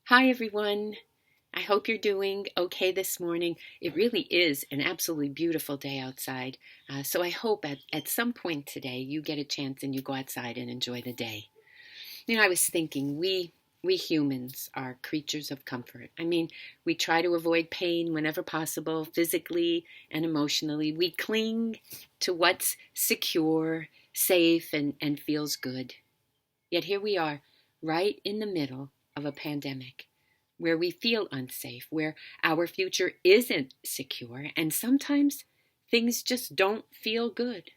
Hi, everyone. I hope you're doing okay this morning. It really is an absolutely beautiful day outside. So I hope at some point today you get a chance and you go outside and enjoy the day. I was thinking we humans are creatures of comfort. We try to avoid pain whenever possible, physically and emotionally. We cling to what's secure, safe, and feels good. Yet here we are, right in the middle of a pandemic, where we feel unsafe, where our future isn't secure, and sometimes things just don't feel good.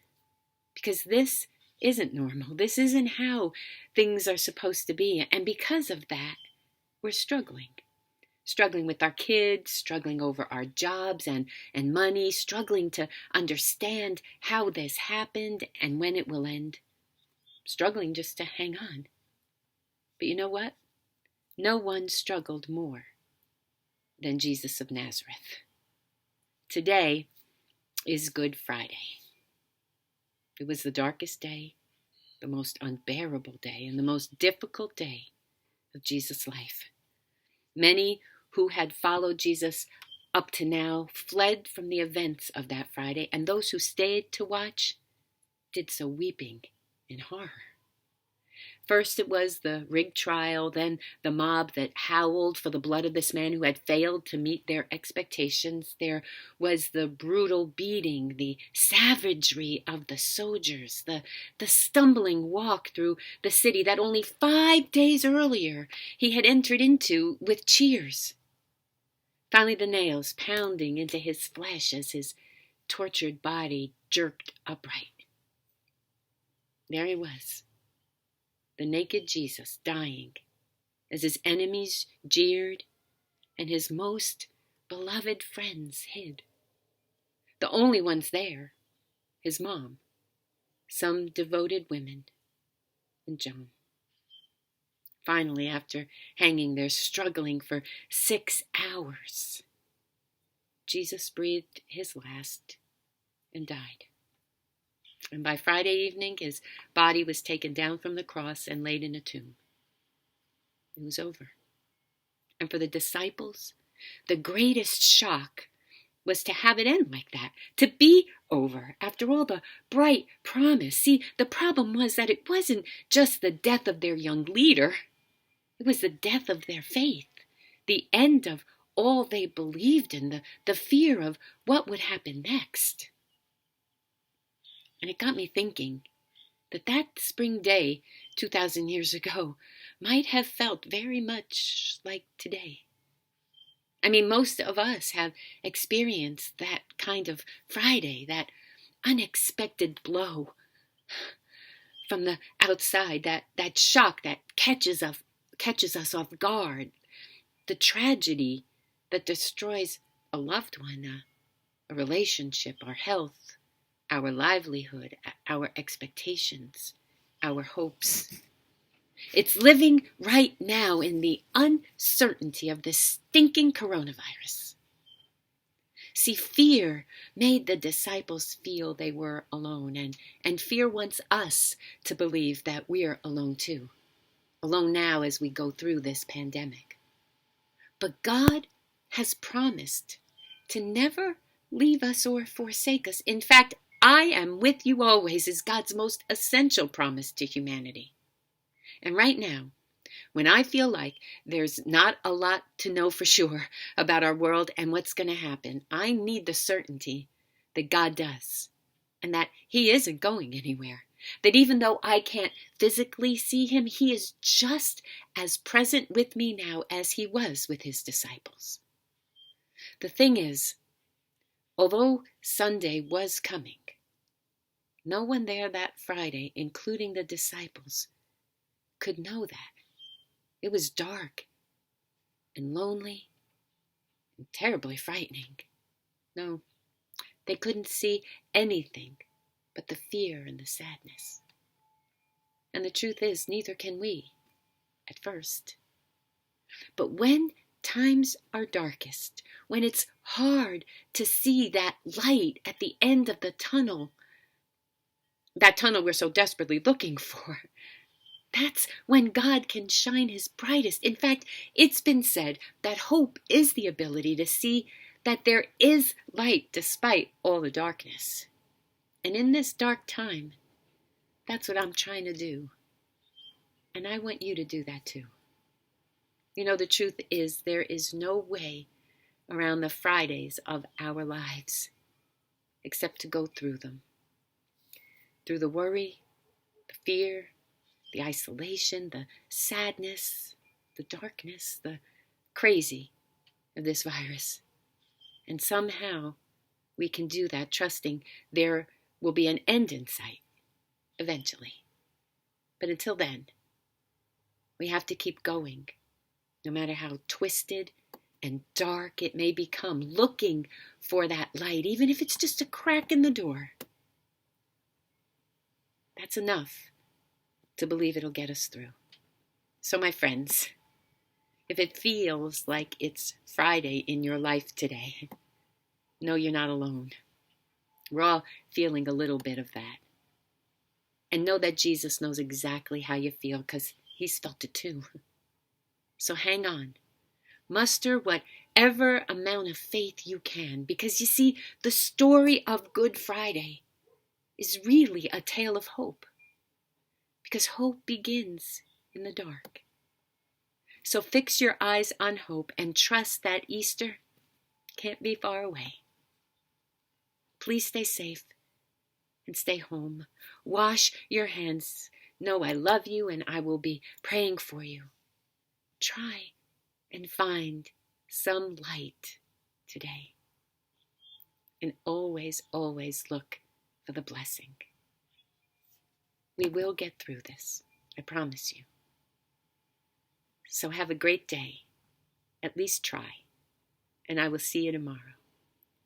Because this isn't normal. This isn't how things are supposed to be. And because of that, we're struggling. Struggling with our kids, struggling over our jobs and money, struggling to understand how this happened and when it will end. Struggling just to hang on. But you know what? No one struggled more than Jesus of Nazareth. Today is Good Friday. It was the darkest day, the most unbearable day, and the most difficult day of Jesus' life. Many who had followed Jesus up to now fled from the events of that Friday, and those who stayed to watch did so weeping in horror. First it was the rigged trial, then the mob that howled for the blood of this man who had failed to meet their expectations. There was the brutal beating, the savagery of the soldiers, the stumbling walk through the city that only 5 days earlier he had entered into with cheers. Finally the nails pounding into his flesh as his tortured body jerked upright. There he was, the naked Jesus dying as his enemies jeered and his most beloved friends hid. The only ones there, his mom, some devoted women, and John. Finally, after hanging there struggling for 6 hours, Jesus breathed his last and died. And by Friday evening, his body was taken down from the cross and laid in a tomb. It was over. And for the disciples, the greatest shock was to have it end like that, to be over after all the bright promise. See, the problem was that it wasn't just the death of their young leader, it was the death of their faith, the end of all they believed in, the fear of what would happen next. And it got me thinking that spring day 2,000 years ago might have felt very much like today. Most of us have experienced that kind of Friday, that unexpected blow from the outside, that shock that catches us off guard, the tragedy that destroys a loved one, a relationship, our health, our livelihood, our expectations, our hopes. It's living right now in the uncertainty of this stinking coronavirus. See, fear made the disciples feel they were alone, and fear wants us to believe that we're alone too. Alone now as we go through this pandemic. But God has promised to never leave us or forsake us. In fact, I am with you always is God's most essential promise to humanity. And right now, when I feel like there's not a lot to know for sure about our world and what's going to happen, I need the certainty that God does and that He isn't going anywhere. That even though I can't physically see Him, He is just as present with me now as He was with His disciples. The thing is, although Sunday was coming, no one there that Friday, including the disciples, could know that. It was dark and lonely and terribly frightening. No, they couldn't see anything but the fear and the sadness. And the truth is, neither can we, at first. But when times are darkest, when it's hard to see that light at the end of the tunnel, that tunnel we're so desperately looking for, That's when God can shine his brightest. In fact, it's been said that hope is the ability to see that there is light despite all the darkness. And in this dark time, that's what I'm trying to do. And I want you to do that too. You know, the truth is there is no way around the Fridays of our lives except to go through them. Through the worry, the fear, the isolation, the sadness, the darkness, the crazy of this virus. And somehow we can do that, trusting there will be an end in sight eventually. But until then, we have to keep going, no matter how twisted and dark it may become, looking for that light, even if it's just a crack in the door. That's enough to believe it'll get us through. So, my friends, if it feels like it's Friday in your life today, know you're not alone. We're all feeling a little bit of that. And know that Jesus knows exactly how you feel, because he's felt it too. So hang on. Muster whatever amount of faith you can, because you see, the story of Good Friday is really a tale of hope, because hope begins in the dark. So fix your eyes on hope and trust that Easter can't be far away. Please stay safe and stay home. Wash your hands. Know I love you and I will be praying for you. Try and find some light today. And always, always look for the blessing. We will get through this, I promise you. So have a great day. At least try. And I will see you tomorrow.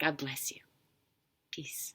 God bless you. Peace.